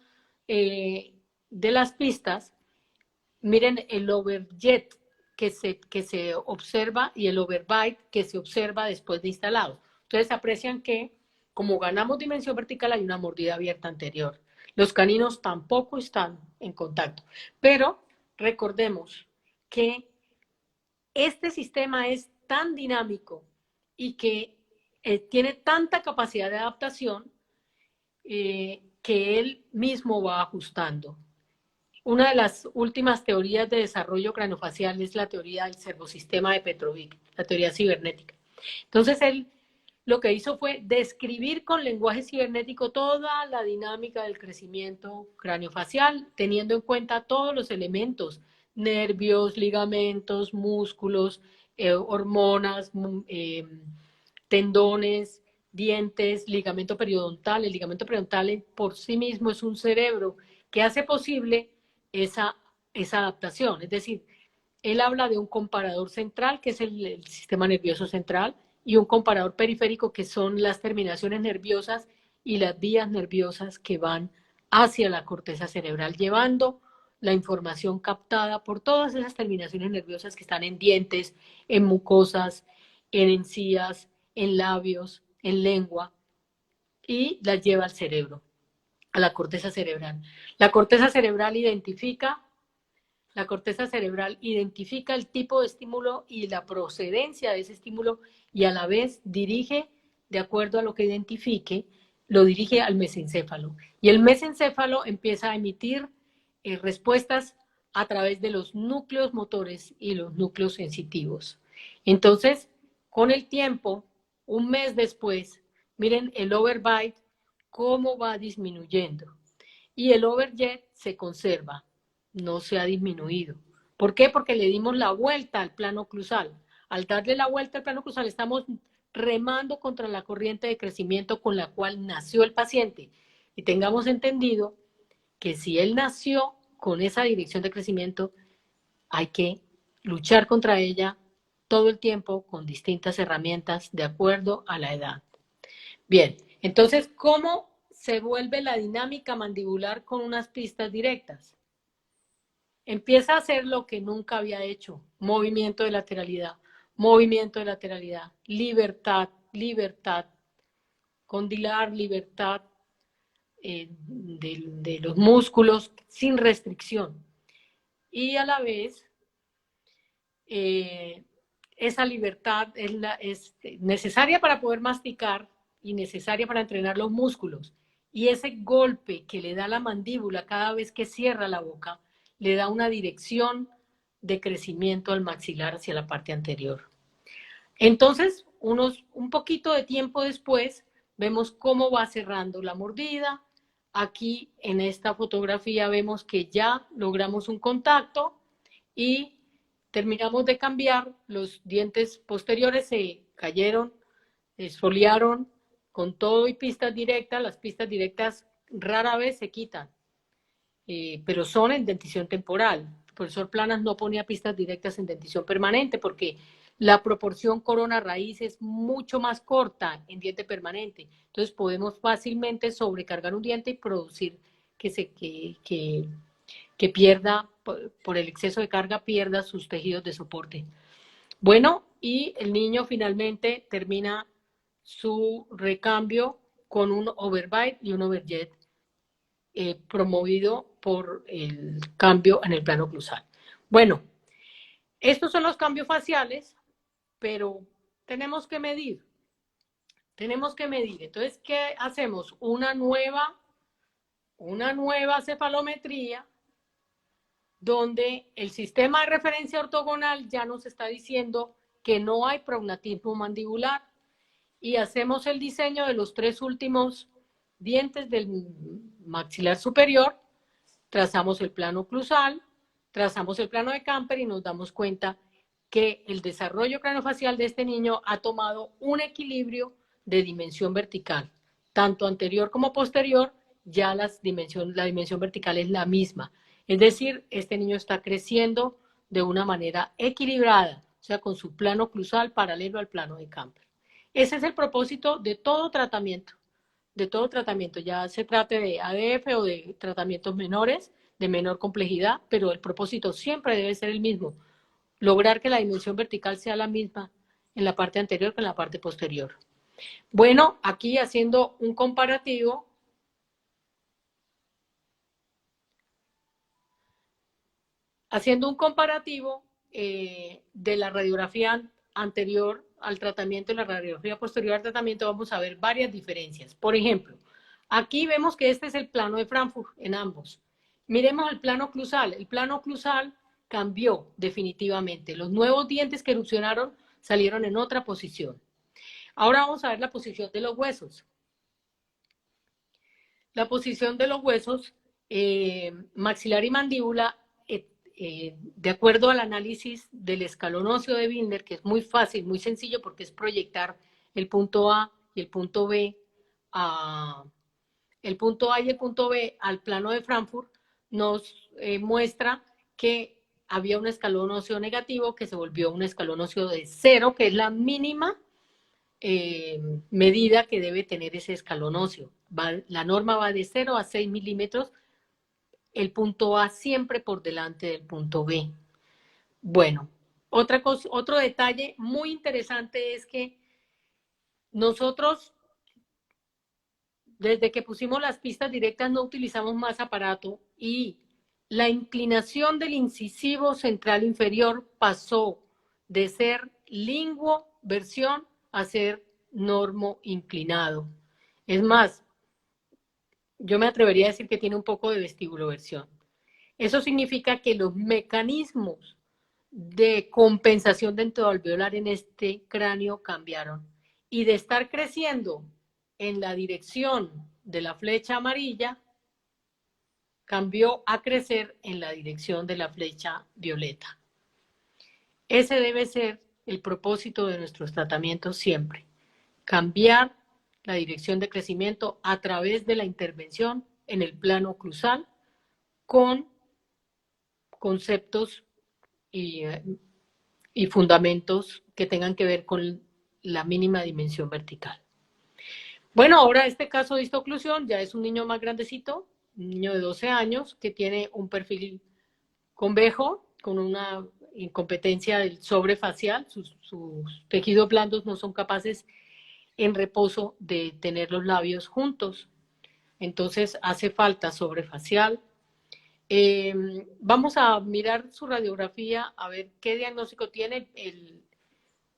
de las pistas, miren el overjet que se observa y el overbite que se observa después de instalado. Entonces aprecian que como ganamos dimensión vertical hay una mordida abierta anterior. Los caninos tampoco están en contacto. Pero recordemos que este sistema es tan dinámico y que tiene tanta capacidad de adaptación que él mismo va ajustando. Una de las últimas teorías de desarrollo craneofacial es la teoría del servosistema de Petrovic, la teoría cibernética. Entonces él lo que hizo fue describir con lenguaje cibernético toda la dinámica del crecimiento craneofacial, teniendo en cuenta todos los elementos, nervios, ligamentos, músculos, hormonas, tendones, dientes, ligamento periodontal. El ligamento periodontal por sí mismo es un cerebro que hace posible esa adaptación. Es decir, él habla de un comparador central, que es el sistema nervioso central, y un comparador periférico, que son las terminaciones nerviosas y las vías nerviosas que van hacia la corteza cerebral, llevando la información captada por todas esas terminaciones nerviosas que están en dientes, en mucosas, en encías, en labios, en lengua, y las lleva al cerebro, a la corteza cerebral. La corteza cerebral identifica el tipo de estímulo y la procedencia de ese estímulo y a la vez dirige, de acuerdo a lo que identifique, lo dirige al mesencéfalo. Y el mesencéfalo empieza a emitir respuestas a través de los núcleos motores y los núcleos sensitivos. Entonces, con el tiempo, un mes después, miren el overbite cómo va disminuyendo. Y el overjet se conserva, no se ha disminuido. ¿Por qué? Porque le dimos la vuelta al plano oclusal. Al darle la vuelta al plano oclusal estamos remando contra la corriente de crecimiento con la cual nació el paciente. Y tengamos entendido que si él nació con esa dirección de crecimiento, hay que luchar contra ella todo el tiempo con distintas herramientas de acuerdo a la edad. Bien, entonces, ¿cómo se vuelve la dinámica mandibular con unas pistas directas? Empieza a hacer lo que nunca había hecho: movimiento de lateralidad, libertad, libertad, condilar, libertad de los músculos sin restricción. Y a la vez, esa libertad es necesaria para poder masticar y necesaria para entrenar los músculos. Y ese golpe que le da la mandíbula cada vez que cierra la boca, le da una dirección de crecimiento al maxilar hacia la parte anterior. Entonces, un poquito de tiempo después, vemos cómo va cerrando la mordida. Aquí en esta fotografía vemos que ya logramos un contacto y terminamos de cambiar. Los dientes posteriores se cayeron, exfoliaron con todo y pistas directas. Las pistas directas rara vez se quitan, pero son en dentición temporal. El profesor Planas no ponía pistas directas en dentición permanente porque la proporción corona-raíz es mucho más corta en diente permanente. Entonces podemos fácilmente sobrecargar un diente y producir que pierda, por el exceso de carga, pierda sus tejidos de soporte. Bueno, y el niño finalmente termina su recambio con un overbite y un overjet, promovido por el cambio en el plano oclusal. Bueno, estos son los cambios faciales, pero tenemos que medir. Entonces, ¿qué hacemos? Una nueva cefalometría, donde el sistema de referencia ortogonal ya nos está diciendo que no hay prognatismo mandibular, y hacemos el diseño de los 3 últimos dientes del maxilar superior, trazamos el plano oclusal, trazamos el plano de Camper y nos damos cuenta que el desarrollo craneofacial de este niño ha tomado un equilibrio de dimensión vertical, tanto anterior como posterior, ya la dimensión vertical es la misma. Es decir, este niño está creciendo de una manera equilibrada, o sea, con su plano cruzal paralelo al plano de Camper. Ese es el propósito de todo tratamiento, ya se trate de ADF o de tratamientos menores, de menor complejidad, pero el propósito siempre debe ser el mismo, lograr que la dimensión vertical sea la misma en la parte anterior que en la parte posterior. Bueno, aquí haciendo un comparativo, de la radiografía anterior al tratamiento y la radiografía posterior al tratamiento, vamos a ver varias diferencias. Por ejemplo, aquí vemos que este es el plano de Frankfurt en ambos. Miremos el plano cruzal. El plano cruzal cambió definitivamente. Los nuevos dientes que erupcionaron salieron en otra posición. Ahora vamos a ver la posición de los huesos. La posición de los huesos maxilar y mandíbula, de acuerdo al análisis del escalón óseo de Wigner, que es muy fácil, muy sencillo, porque es proyectar el punto A y el punto B al plano de Frankfurt, nos muestra que había un escalón óseo negativo que se volvió un escalón óseo de 0, que es la mínima medida que debe tener ese escalón óseo. La norma va de 0 a 6 milímetros, el punto A siempre por delante del punto B. Bueno, otro detalle muy interesante es que nosotros, desde que pusimos las pistas directas, no utilizamos más aparato y la inclinación del incisivo central inferior pasó de ser linguoversión a ser normo inclinado. Es más, yo me atrevería a decir que tiene un poco de vestibuloversión. Eso significa que los mecanismos de compensación dentoalveolar en este cráneo cambiaron. Y de estar creciendo en la dirección de la flecha amarilla, cambió a crecer en la dirección de la flecha violeta. Ese debe ser el propósito de nuestros tratamientos siempre. Cambiar la dirección de crecimiento a través de la intervención en el plano cruzal con conceptos y fundamentos que tengan que ver con la mínima dimensión vertical. Bueno, ahora este caso de histoclusión ya es un niño más grandecito, un niño de 12 años que tiene un perfil convejo con una incompetencia del sobrefacial, sus tejidos blandos no son capaces en reposo de tener los labios juntos, entonces hace falta sobrefacial. Vamos a mirar su radiografía a ver qué diagnóstico tiene. El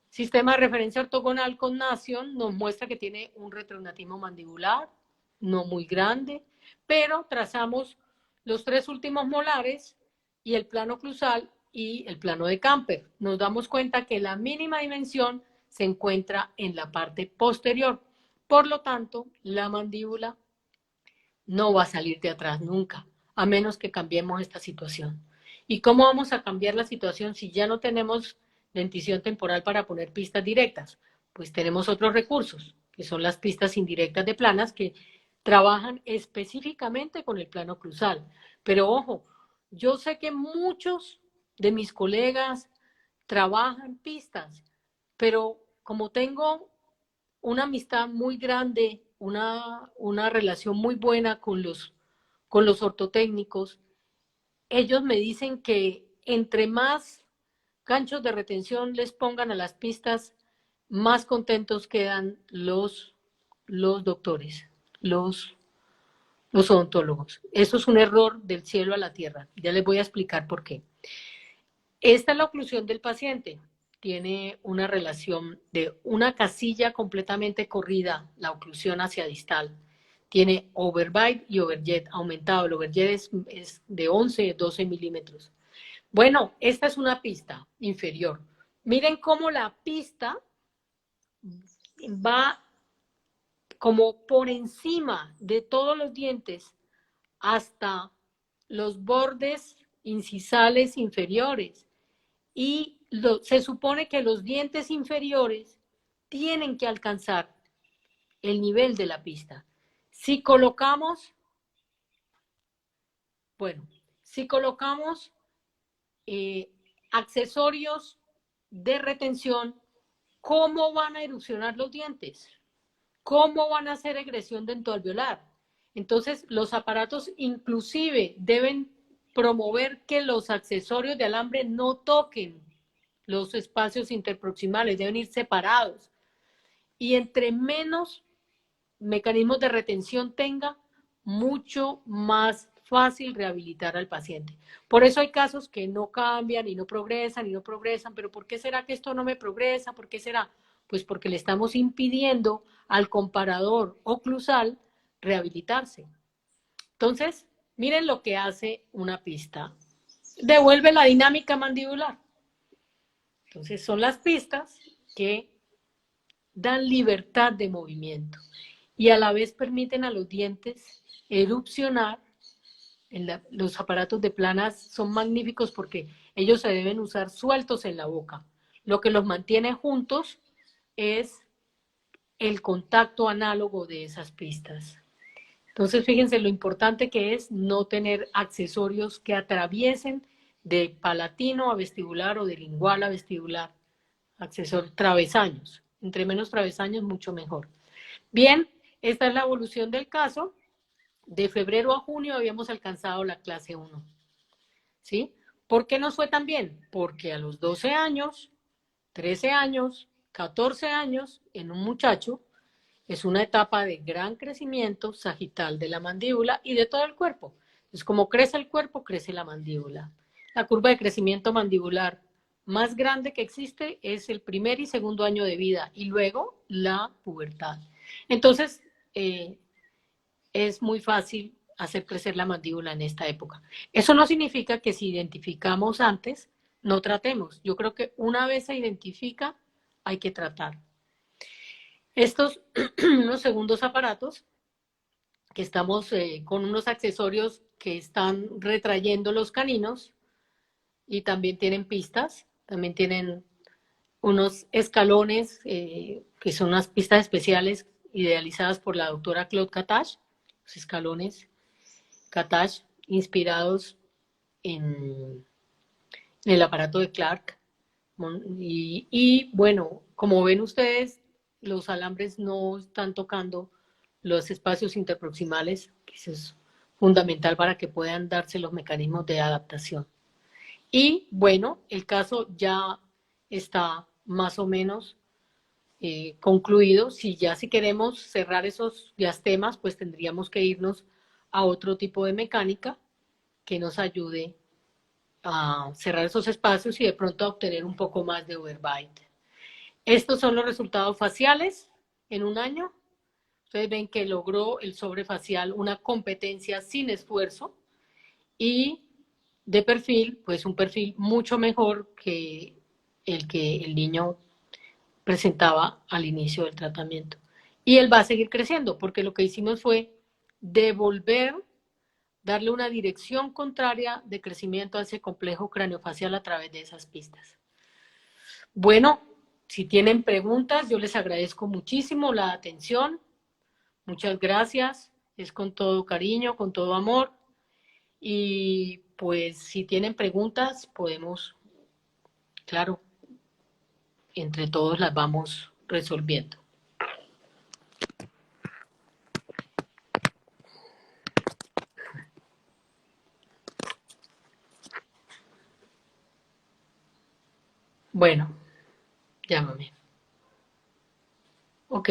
sistema de referencia ortogonal con Nación nos muestra que tiene un retrognatismo mandibular, no muy grande, pero trazamos los 3 últimos molares y el plano cruzal y el plano de Camper. Nos damos cuenta que la mínima dimensión se encuentra en la parte posterior. Por lo tanto, la mandíbula no va a salir de atrás nunca, a menos que cambiemos esta situación. ¿Y cómo vamos a cambiar la situación si ya no tenemos dentición temporal para poner pistas directas? Pues tenemos otros recursos, que son las pistas indirectas de planas, que trabajan específicamente con el plano cruzal. Pero ojo, yo sé que muchos de mis colegas trabajan pistas, pero como tengo una amistad muy grande, una relación muy buena con los ortotécnicos, ellos me dicen que entre más ganchos de retención les pongan a las pistas, más contentos quedan los doctores, los odontólogos. Eso es un error del cielo a la tierra. Ya les voy a explicar por qué. Esta es la oclusión del paciente. Tiene una relación de una casilla completamente corrida, la oclusión hacia distal. Tiene overbite y overjet aumentado. El overjet es de 11, 12 milímetros. Bueno, esta es una pista inferior. Miren cómo la pista va como por encima de todos los dientes hasta los bordes incisales inferiores. Y se supone que los dientes inferiores tienen que alcanzar el nivel de la pista. Si colocamos Bueno, si colocamos accesorios de retención, ¿cómo van a erupcionar los dientes? ¿Cómo van a hacer egresión dentoalveolar? Entonces, los aparatos inclusive deben promover que los accesorios de alambre no toquen los espacios interproximales, deben ir separados. Y entre menos mecanismos de retención tenga, mucho más fácil rehabilitar al paciente. Por eso hay casos que no cambian y no progresan y no progresan, pero ¿por qué será que esto no me progresa? ¿Por qué será? Pues porque le estamos impidiendo al comparador oclusal rehabilitarse. Entonces, miren lo que hace una pista. Devuelve la dinámica mandibular. Entonces, son las pistas que dan libertad de movimiento y a la vez permiten a los dientes erupcionar. Los aparatos de planas son magníficos porque ellos se deben usar sueltos en la boca. Lo que los mantiene juntos es el contacto análogo de esas pistas. Entonces, fíjense lo importante que es no tener accesorios que atraviesen de palatino a vestibular o de lingual a vestibular. Accesorios, travesaños. Entre menos travesaños, mucho mejor. Bien, esta es la evolución del caso. De febrero a junio habíamos alcanzado la clase 1. ¿Sí? ¿Por qué nos fue tan bien? Porque a los 12 años, 13 años, 14 años, en un muchacho, es una etapa de gran crecimiento sagital de la mandíbula y de todo el cuerpo. Entonces, como crece el cuerpo, crece la mandíbula. La curva de crecimiento mandibular más grande que existe es el primer y segundo año de vida y luego la pubertad. Entonces, es muy fácil hacer crecer la mandíbula en esta época. Eso no significa que si identificamos antes, no tratemos. Yo creo que una vez se identifica, hay que tratar. Estos unos segundos aparatos que estamos con unos accesorios que están retrayendo los caninos y también tienen pistas, también tienen unos escalones que son unas pistas especiales idealizadas por la doctora Claude Catache, los escalones Catache inspirados en el aparato de Clark. Y bueno, como ven ustedes, los alambres no están tocando los espacios interproximales, que eso es fundamental para que puedan darse los mecanismos de adaptación. Y bueno, el caso ya está más o menos concluido. Si queremos cerrar esos diastemas, pues tendríamos que irnos a otro tipo de mecánica que nos ayude a cerrar esos espacios y de pronto a obtener un poco más de overbite. Estos son los resultados faciales en un año. Ustedes ven que logró el sobrefacial una competencia sin esfuerzo y de perfil, pues un perfil mucho mejor que el niño presentaba al inicio del tratamiento. Y él va a seguir creciendo porque lo que hicimos fue devolver, darle una dirección contraria de crecimiento a ese complejo craneofacial a través de esas pistas. Bueno, si tienen preguntas, yo les agradezco muchísimo la atención. Muchas gracias. Es con todo cariño, con todo amor. Y pues si tienen preguntas, podemos, claro, entre todos las vamos resolviendo. Bueno, llámame. Ok.